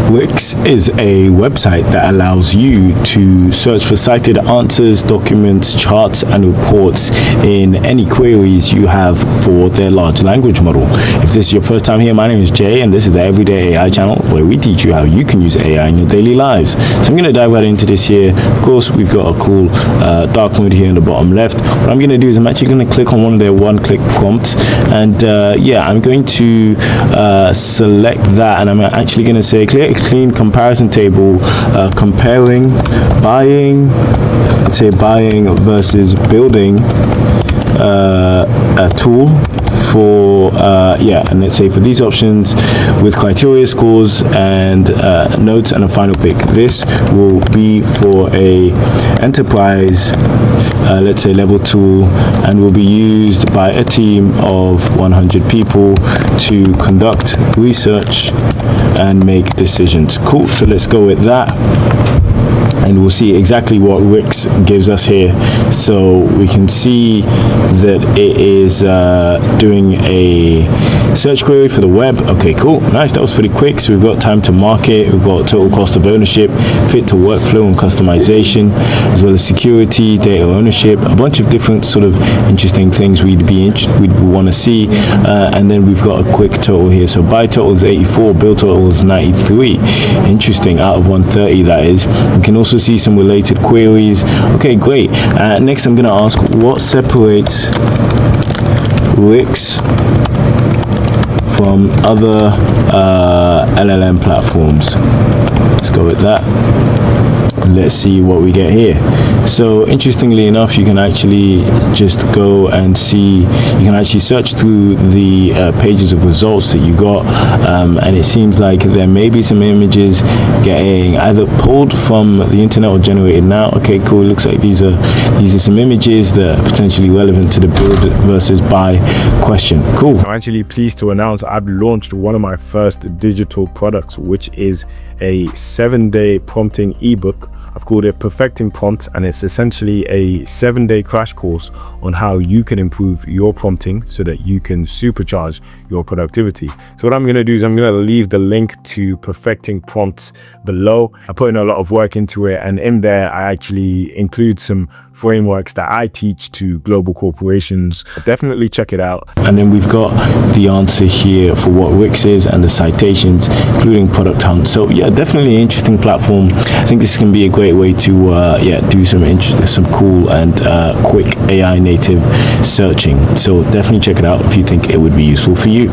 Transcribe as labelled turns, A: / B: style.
A: Rixx is a website that allows you to search for cited answers, documents, charts, and reports in any queries you have for their large language model. If this is your first time here, my name is Jay, and this is the Everyday AI channel where we teach you how you can use AI in your daily lives. So I'm going to dive right into this here. Of course, we've got a cool dark mode here in the bottom left. What I'm going to do is I'm actually going to click on one of their one-click prompts, and I'm going to select that, and I'm actually going to say create a clean comparison table comparing buying, let's say buying versus building a tool for and let's say for these options with criteria, scores, and notes, and a final pick. This will be for a enterprise let's say level tool, and will be used by a team of 100 people to conduct research and make decisions. Cool, so let's go with that, and we'll see exactly what Rixx gives us here. So we can see that it is doing a search query for the web. Okay, cool, nice, that was pretty quick. So we've got time to market, we've got total cost of ownership, fit to workflow and customization, as well as security, data ownership, a bunch of different sort of interesting things we'd want to see. And then we've got a quick total here. So buy total is 84, build total is 93. Interesting, out of 130 that is. We can also see some related queries. Okay, great. Next I'm going to ask what separates Rixx from other LLM platforms. Let's go with that. Let's see what we get here. So interestingly enough, you can actually just go and see, you can actually search through the pages of results that you got, and it seems like there may be some images getting either pulled from the internet or generated now. Okay, cool, it looks like these are some images that are potentially relevant to the build versus buy question. Cool.
B: I'm actually pleased to announce I've launched one of my first digital products, which is a 7-day prompting ebook. I've called it Perfecting Prompts, and it's essentially a 7-day crash course on how you can improve your prompting so that you can supercharge your productivity. So what I'm going to do is I'm going to leave the link to Perfecting Prompts below. I put in a lot of work into it, and in there I actually include some frameworks that I teach to global corporations. Definitely check it out.
A: And then we've got the answer here for what Rixx is and the citations, including Product Hunt. So yeah, definitely an interesting platform. I think this can be a great way to do some cool and quick AI native searching. So definitely check it out if you think it would be useful for you.